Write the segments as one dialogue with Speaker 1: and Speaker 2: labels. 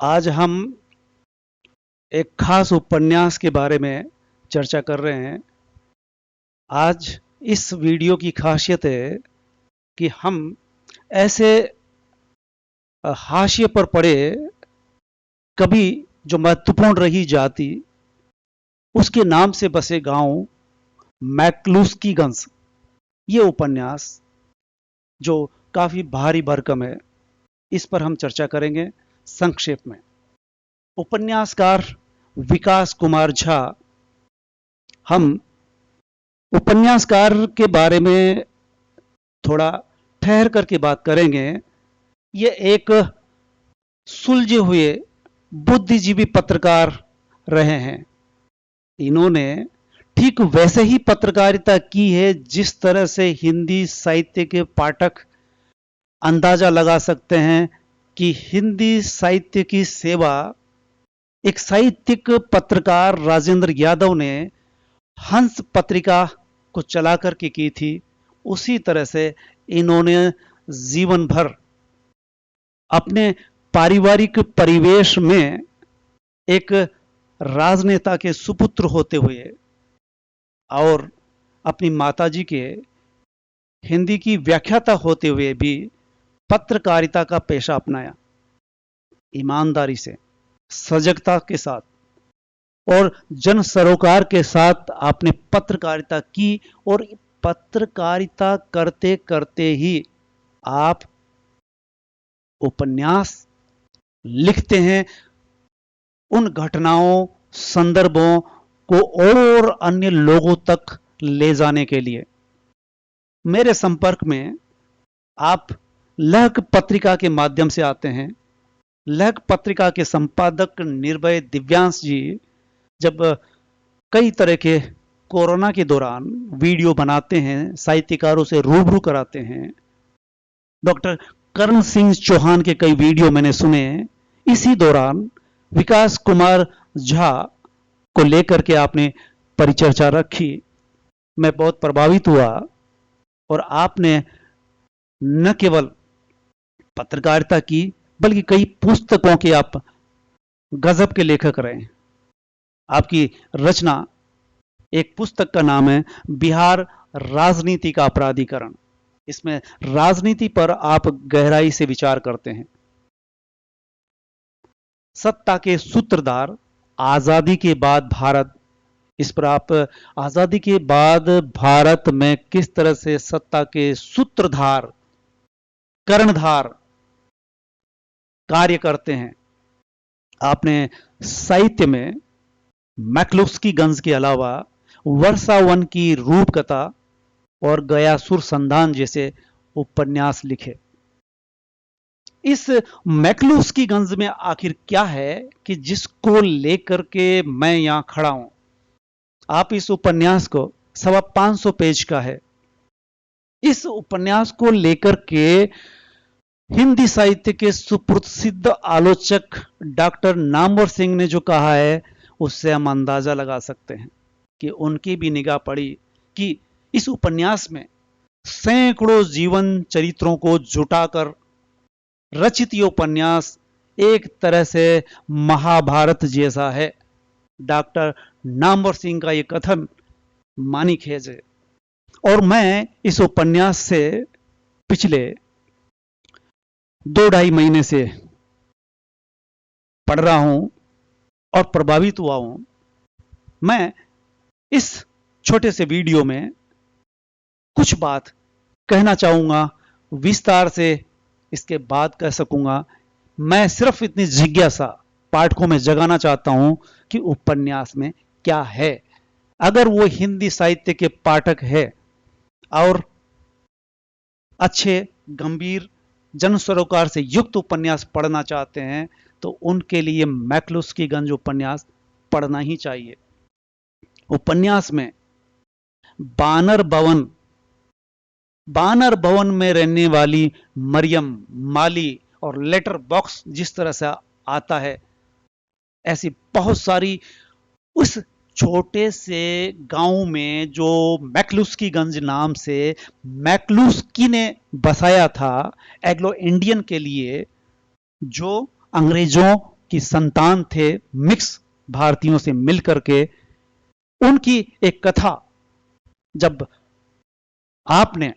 Speaker 1: आज हम एक खास उपन्यास के बारे में चर्चा कर रहे हैं। आज इस वीडियो की खासियत है कि हम ऐसे हाशिए पर पड़े कभी जो महत्वपूर्ण रही जाति उसके नाम से बसे गांव मैक्लुस्कीगंज, ये उपन्यास जो काफी भारी भरकम है, इस पर हम चर्चा करेंगे संक्षेप में। उपन्यासकार विकास कुमार झा। हम उपन्यासकार के बारे में थोड़ा ठहर करके बात करेंगे। ये एक सुलझे हुए बुद्धिजीवी पत्रकार रहे हैं। इन्होंने ठीक वैसे ही पत्रकारिता की है जिस तरह से हिंदी साहित्य के पाठक अंदाजा लगा सकते हैं कि हिंदी साहित्य की सेवा एक साहित्यिक पत्रकार राजेंद्र यादव ने हंस पत्रिका को चला करके की थी। उसी तरह से इन्होंने जीवन भर अपने पारिवारिक परिवेश में एक राजनेता के सुपुत्र होते हुए और अपनी माताजी के हिंदी की व्याख्याता होते हुए भी पत्रकारिता का पेशा अपनाया, ईमानदारी से, सजगता के साथ और जन सरोकार के साथ आपने पत्रकारिता की। और पत्रकारिता करते करते ही आप उपन्यास लिखते हैं उन घटनाओं, संदर्भों को और अन्य लोगों तक ले जाने के लिए। मेरे संपर्क में आप लहक पत्रिका के माध्यम से आते हैं। लहक पत्रिका के संपादक निर्भय दिव्यांश जी जब कई तरह के कोरोना के दौरान वीडियो बनाते हैं, साहित्यकारों से रूबरू कराते हैं। डॉक्टर करण सिंह चौहान के कई वीडियो मैंने सुने। इसी दौरान विकास कुमार झा को लेकर के आपने परिचर्चा रखी। मैं बहुत प्रभावित हुआ और आपने न केवल पत्रकारिता की बल्कि कई पुस्तकों के आप गजब के लेखक रहे। आपकी रचना, एक पुस्तक का नाम है बिहार राजनीति का अपराधीकरण। इसमें राजनीति पर आप गहराई से विचार करते हैं। सत्ता के सूत्रधार, आजादी के बाद भारत, इस पर आप आजादी के बाद भारत में किस तरह से सत्ता के सूत्रधार, कर्णधार कार्य करते हैं। आपने साहित्य में मैक्लुस्कीगंज के अलावा वर्षावन की रूपकथा और गयासुर संधान जैसे उपन्यास लिखे। इस मैक्लुस्कीगंज में आखिर क्या है कि जिसको लेकर के मैं यहां खड़ा हूं। आप इस उपन्यास को 550 पेज का है। इस उपन्यास को लेकर के हिंदी साहित्य के सुप्रसिद्ध आलोचक डॉक्टर नामवर सिंह ने जो कहा है, उससे हम अंदाजा लगा सकते हैं कि उनकी भी निगाह पड़ी कि इस उपन्यास में सैकड़ों जीवन चरित्रों को जुटाकर रचित ये उपन्यास एक तरह से महाभारत जैसा है। डॉक्टर नामवर सिंह का ये कथन मानीखेज है। और मैं इस उपन्यास से पिछले 2-2.5 महीने से पढ़ रहा हूं और प्रभावित हुआ हूं। मैं इस छोटे से वीडियो में कुछ बात कहना चाहूंगा, विस्तार से इसके बाद कह सकूंगा। मैं सिर्फ इतनी जिज्ञासा पाठकों में जगाना चाहता हूं कि उपन्यास में क्या है। अगर वो हिंदी साहित्य के पाठक है और अच्छे, गंभीर, जन सरोकार से युक्त उपन्यास पढ़ना चाहते हैं तो उनके लिए मैक्लुस्कीगंज उपन्यास पढ़ना ही चाहिए। उपन्यास में बानर भवन में रहने वाली मरियम, माली और लेटर बॉक्स जिस तरह से आता है, ऐसी बहुत सारी उस छोटे से गांव में जो मैक्लुस्कीगंज नाम से मैक्लुस्की ने बसाया था एग्लो इंडियन के लिए, जो अंग्रेजों की संतान थे, मिक्स भारतीयों से मिलकर के। उनकी एक कथा जब आपने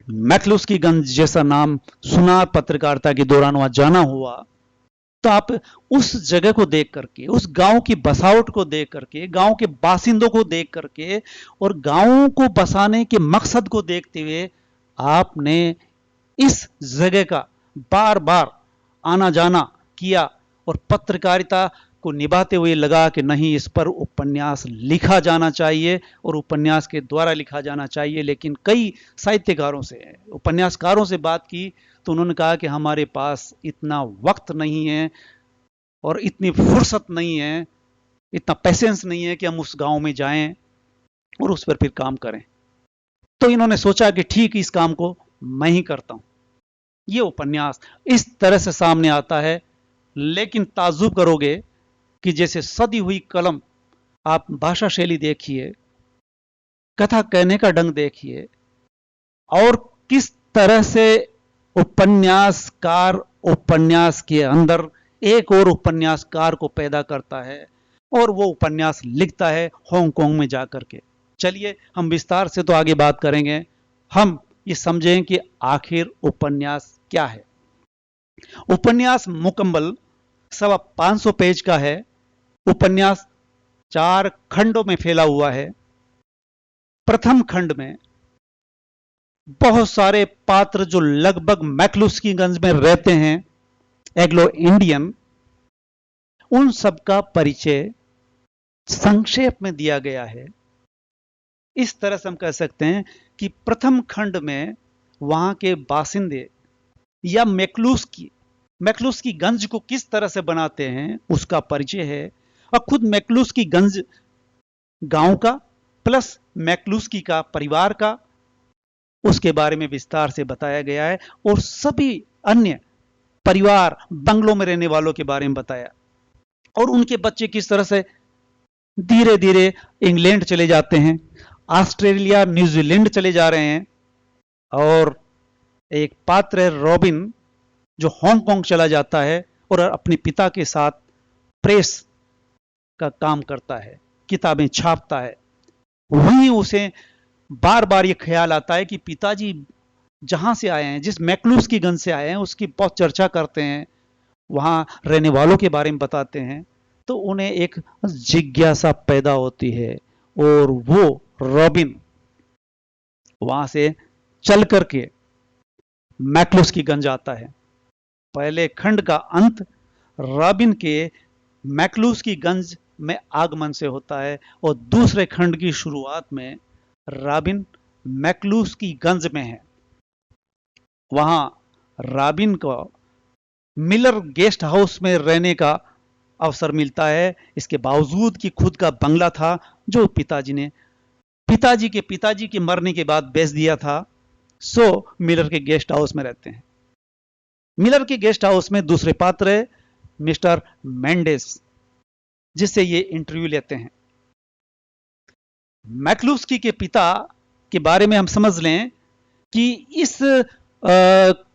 Speaker 1: मैक्लुस्कीगंज जैसा नाम सुना, पत्रकारिता के दौरान वहां जाना हुआ, तो आप उस जगह को देख करके, उस गांव की बसावट को देख करके, गांव के बासिंदों को देख करके और गांवों को बसाने के मकसद को देखते हुए आपने इस जगह का बार बार आना जाना किया और पत्रकारिता को निभाते हुए लगा कि नहीं, इस पर उपन्यास लिखा जाना चाहिए और उपन्यास के द्वारा लिखा जाना चाहिए। लेकिन कई साहित्यकारों से, उपन्यासकारों से बात की तो उन्होंने कहा कि हमारे पास इतना वक्त नहीं है और इतनी फुर्सत नहीं है, इतना पेशेंस नहीं है कि हम उस गांव में जाएं और उस पर फिर काम करें। तो इन्होंने सोचा कि ठीक, इस काम को मैं ही करता हूं। ये उपन्यास इस तरह से सामने आता है, लेकिन ताज्जुब करोगे कि जैसे सदी हुई कलम, आप भाषा शैली देखिए, कथा कहने का ढंग देखिए, और किस तरह से उपन्यासकार उपन्यास के अंदर एक और उपन्यासकार को पैदा करता है और वो उपन्यास लिखता है हांगकांग में जाकर के। चलिए हम विस्तार से तो आगे बात करेंगे, हम ये समझें कि आखिर उपन्यास क्या है। उपन्यास मुकम्मल 550 पेज का है। उपन्यास 4 खंडों में फैला हुआ है। प्रथम खंड में बहुत सारे पात्र जो लगभग मैक्लुस्कीगंज में रहते हैं, एग्लो इंडियन, उन सब का परिचय संक्षेप में दिया गया है। इस तरह से हम कह सकते हैं कि प्रथम खंड में वहां के बासिंदे या मैक्लुस्कीगंज को किस तरह से बनाते हैं उसका परिचय है, और खुद मैक्लुस्कीगंज गांव का प्लस मैक्लुस्की का परिवार का, उसके बारे में विस्तार से बताया गया है। और सभी अन्य परिवार, बंगलों में रहने वालों के बारे में बताया, और उनके बच्चे किस तरह से धीरे धीरे इंग्लैंड चले जाते हैं, ऑस्ट्रेलिया, न्यूजीलैंड चले जा रहे हैं। और एक पात्र है रॉबिन, जो हांगकांग चला जाता है और अपने पिता के साथ प्रेस का काम करता है, किताबें छापता है। वहीं उसे बार बार ये ख्याल आता है कि पिताजी जहां से आए हैं, जिस मैक्लुस्कीगंज से आए हैं, उसकी बहुत चर्चा करते हैं, वहां रहने वालों के बारे में बताते हैं, तो उन्हें एक जिज्ञासा पैदा होती है और वो रॉबिन वहां से चल करके मैक्लुस्कीगंज आता है। पहले खंड का अंत रॉबिन के मैक्लुस्कीगंज में आगमन से होता है और दूसरे खंड की शुरुआत में रॉबिन मैक्लुस्कीगंज में है। वहां रॉबिन को मिलर गेस्ट हाउस में रहने का अवसर मिलता है, इसके बावजूद कि खुद का बंगला था जो पिताजी के मरने के बाद बेच दिया था। सो मिलर के गेस्ट हाउस में रहते हैं। मिलर के गेस्ट हाउस में दूसरे पात्र है मिस्टर मेंडेस, जिससे ये इंटरव्यू लेते हैं। मैक्लुस्की के पिता के बारे में हम समझ लें कि इस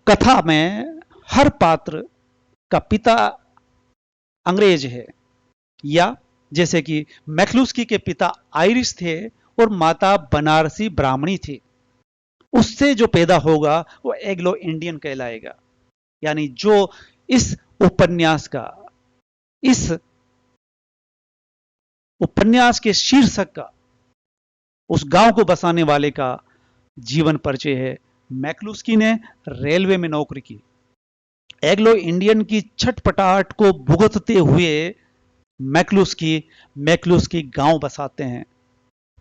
Speaker 1: कथा में हर पात्र का पिता अंग्रेज है, या जैसे कि मैक्लुस्की के पिता आयरिश थे और माता बनारसी ब्राह्मणी थी। उससे जो पैदा होगा वो एग्लो इंडियन कहलाएगा। यानी जो इस उपन्यास के शीर्षक का, उस गांव को बसाने वाले का जीवन परिचय है। मैक्लुस्की ने रेलवे में नौकरी की। एग्लो इंडियन की छटपटाहट को भुगतते हुए मैक्लुस्की गांव बसाते हैं।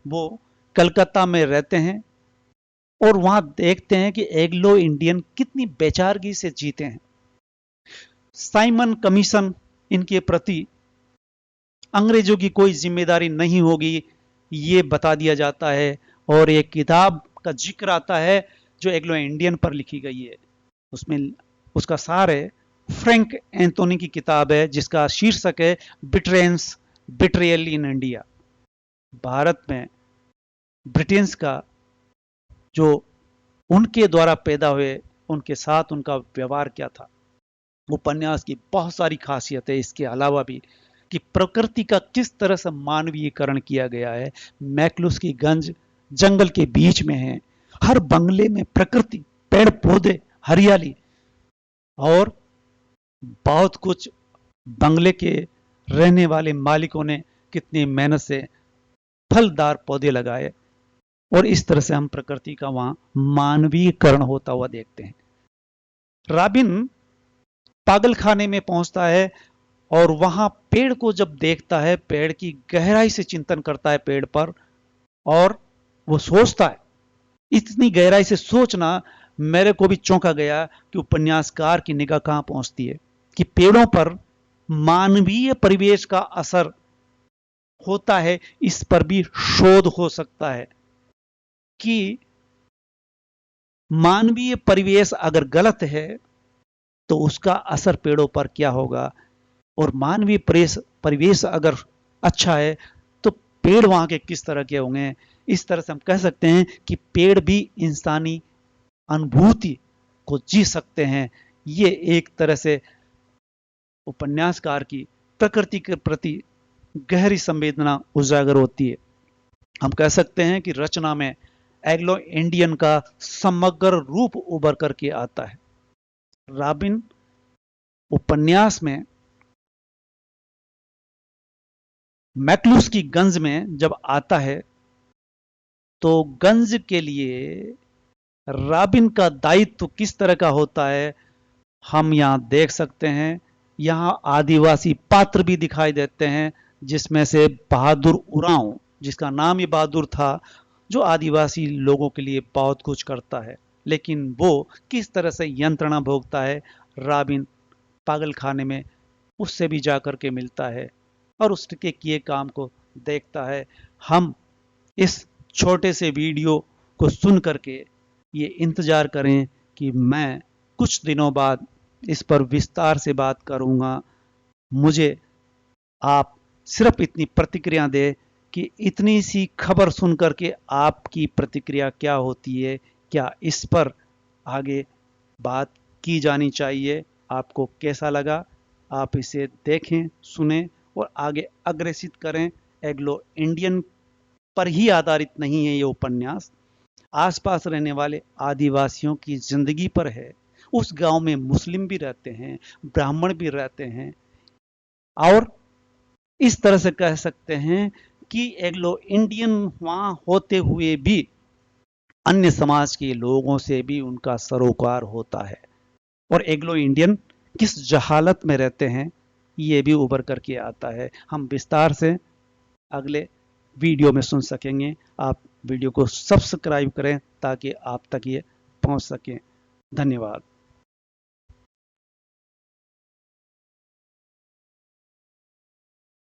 Speaker 1: वो कलकत्ता में रहते हैं और वहां देखते हैं कि एग्लो इंडियन कितनी बेचारगी से जीते हैं। साइमन कमीशन इनके प्रति अंग्रेजों की कोई जिम्मेदारी नहीं होगी, ये बता दिया जाता है। और एक किताब का जिक्र आता है जो एग्लो इंडियन पर लिखी गई है, उसमें उसका सार है फ्रैंक एंथोनी की किताब है, जिसका शीर्षक है बिट्रेयल इन इंडिया। भारत में ब्रिटेन्स का जो उनके द्वारा पैदा हुए, उनके साथ उनका व्यवहार क्या था, उपन्यास की बहुत सारी खासियत है इसके अलावा भी, कि प्रकृति का किस तरह से मानवीयकरण किया गया है। मैक्लुस्की गंज जंगल के बीच में है, हर बंगले में प्रकृति, पेड़ पौधे, हरियाली, और बहुत कुछ बंगले के रहने वाले मालिकों ने कितनी मेहनत से फलदार पौधे लगाए, और इस तरह से हम प्रकृति का वहां मानवीयकरण होता हुआ देखते हैं। रॉबिन पागल खाने में पहुंचता है और वहां पेड़ को जब देखता है, पेड़ की गहराई से चिंतन करता है पेड़ पर, और वो सोचता है, इतनी गहराई से सोचना मेरे को भी चौंका गया कि उपन्यासकार की निगाह कहां पहुंचती है, कि पेड़ों पर मानवीय परिवेश का असर होता है, इस पर भी शोध हो सकता है कि मानवीय परिवेश अगर गलत है तो उसका असर पेड़ों पर क्या होगा, और मानवीय परिवेश अगर अच्छा है तो पेड़ वहां के किस तरह के होंगे। इस तरह से हम कह सकते हैं कि पेड़ भी इंसानी अनुभूति को जी सकते हैं। ये एक तरह से उपन्यासकार की प्रकृति के प्रति गहरी संवेदना उजागर होती है। हम कह सकते हैं कि रचना में एंग्लो इंडियन का समग्र रूप उभर करके आता है। रॉबिन उपन्यास में मैक्लुस्की गंज में जब आता है तो गंज के लिए रॉबिन का दायित्व किस तरह का होता है हम यहां देख सकते हैं। यहां आदिवासी पात्र भी दिखाई देते हैं, जिसमें से बहादुर उरांव, जिसका नाम ही बहादुर था, जो आदिवासी लोगों के लिए बहुत कुछ करता है, लेकिन वो किस तरह से यंत्रणा भोगता है। रॉबिन पागल खाने में उससे भी जाकर के मिलता है और उसके किए काम को देखता है। हम इस छोटे से वीडियो को सुन करके ये इंतजार करें कि मैं कुछ दिनों बाद इस पर विस्तार से बात करूंगा। मुझे आप सिर्फ इतनी प्रतिक्रिया दें कि इतनी सी खबर सुन करके आपकी प्रतिक्रिया क्या होती है, क्या इस पर आगे बात की जानी चाहिए, आपको कैसा लगा। आप इसे देखें, सुने और आगे अग्रेसित करें। एंग्लो इंडियन पर ही आधारित नहीं है ये उपन्यास, आसपास रहने वाले आदिवासियों की जिंदगी पर है। उस गांव में मुस्लिम भी रहते हैं, ब्राह्मण भी रहते हैं, और इस तरह से कह सकते हैं कि एंग्लो इंडियन वहां होते हुए भी अन्य समाज के लोगों से भी उनका सरोकार होता है, और एंग्लो इंडियन किस जहालत में रहते हैं ये भी उभर करके आता है। हम विस्तार से अगले वीडियो में सुन सकेंगे। आप वीडियो को सब्सक्राइब करें ताकि आप तक ये पहुंच सके। धन्यवाद।